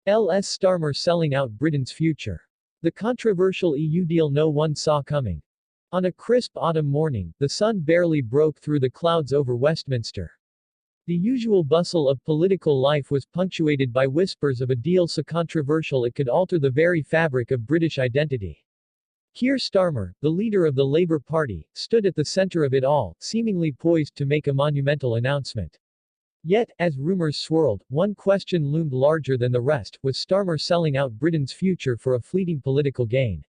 L.S. Starmer selling out Britain's future. The controversial EU deal no one saw coming. On a crisp autumn morning, the sun barely broke through the clouds over Westminster. The usual bustle of political life was punctuated by whispers of a deal so controversial it could alter the very fabric of British identity. Keir Starmer, the leader of the Labour Party, stood at the centre of it all, seemingly poised to make a monumental announcement. Yet, as rumours swirled, one question loomed larger than the rest: was Starmer selling out Britain's future for a fleeting political gain?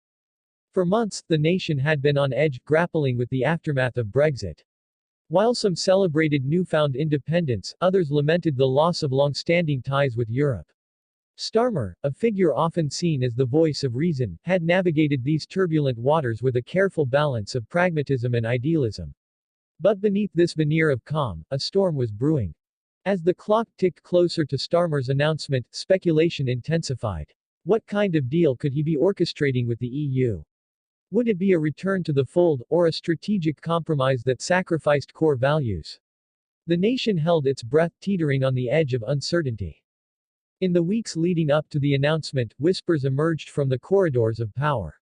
For months, the nation had been on edge, grappling with the aftermath of Brexit. While some celebrated newfound independence, others lamented the loss of long-standing ties with Europe. Starmer, a figure often seen as the voice of reason, had navigated these turbulent waters with a careful balance of pragmatism and idealism. But beneath this veneer of calm, a storm was brewing. As the clock ticked closer to Starmer's announcement, speculation intensified. What kind of deal could he be orchestrating with the EU? Would it be a return to the fold, or a strategic compromise that sacrificed core values? The nation held its breath, teetering on the edge of uncertainty. In the weeks leading up to the announcement, whispers emerged from the corridors of power.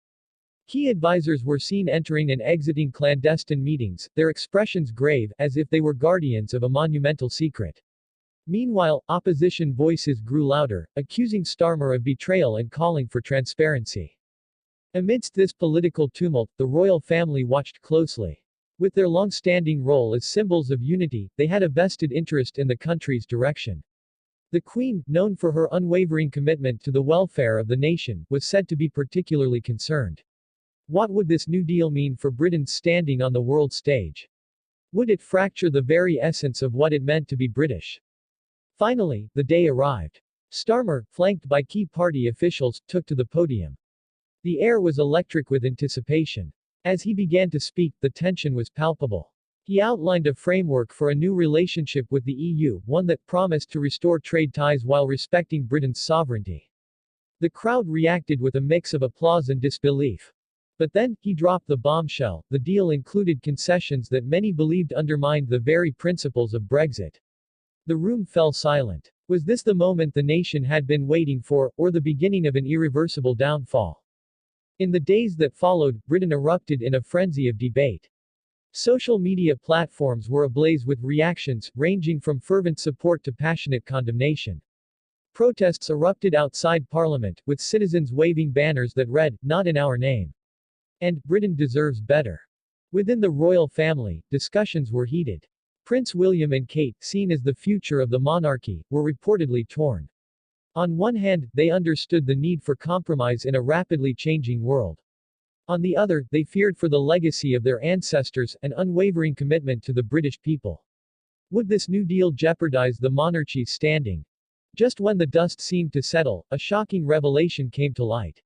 Key advisors were seen entering and exiting clandestine meetings, their expressions grave, as if they were guardians of a monumental secret. Meanwhile, opposition voices grew louder, accusing Starmer of betrayal and calling for transparency. Amidst this political tumult, the royal family watched closely. With their long-standing role as symbols of unity, they had a vested interest in the country's direction. The Queen, known for her unwavering commitment to the welfare of the nation, was said to be particularly concerned. What would this new deal mean for Britain's standing on the world stage? Would it fracture the very essence of what it meant to be British? Finally, the day arrived. Starmer, flanked by key party officials, took to the podium. The air was electric with anticipation. As he began to speak, the tension was palpable. He outlined a framework for a new relationship with the EU, one that promised to restore trade ties while respecting Britain's sovereignty. The crowd reacted with a mix of applause and disbelief. But then, he dropped the bombshell: the deal included concessions that many believed undermined the very principles of Brexit. The room fell silent. Was this the moment the nation had been waiting for, or the beginning of an irreversible downfall? In the days that followed, Britain erupted in a frenzy of debate. Social media platforms were ablaze with reactions, ranging from fervent support to passionate condemnation. Protests erupted outside Parliament, with citizens waving banners that read, "Not in our name" and "Britain deserves better." Within the royal family, discussions were heated. Prince William and Kate, seen as the future of the monarchy, were reportedly torn. On one hand, they understood the need for compromise in a rapidly changing world. On the other, they feared for the legacy of their ancestors, an unwavering commitment to the British people. Would this new deal jeopardize the monarchy's standing? Just when the dust seemed to settle, a shocking revelation came to light.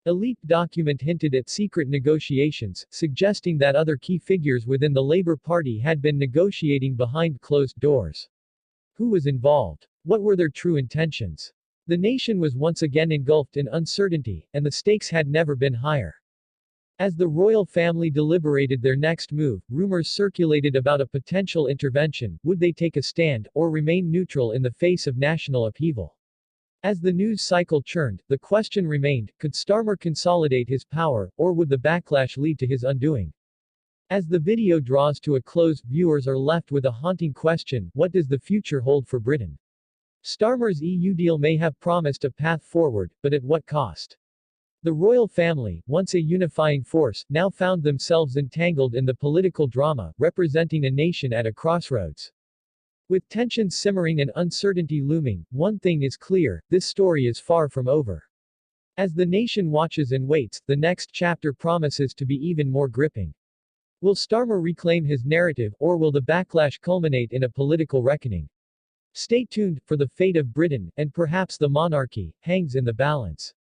A leaked document hinted at secret negotiations, suggesting that other key figures within the Labour Party had been negotiating behind closed doors. Who was involved? What were their true intentions? The nation was once again engulfed in uncertainty, and the stakes had never been higher. As the royal family deliberated their next move, rumors circulated about a potential intervention. Would they take a stand, or remain neutral in the face of national upheaval? As the news cycle churned, the question remained: could Starmer consolidate his power, or would the backlash lead to his undoing? As the video draws to a close, viewers are left with a haunting question: what does the future hold for Britain? Starmer's EU deal may have promised a path forward, but at what cost? The royal family, once a unifying force, now found themselves entangled in the political drama, representing a nation at a crossroads. With tensions simmering and uncertainty looming, one thing is clear: this story is far from over. As the nation watches and waits, the next chapter promises to be even more gripping. Will Starmer reclaim his narrative, or will the backlash culminate in a political reckoning? Stay tuned, for the fate of Britain, and perhaps the monarchy, hangs in the balance.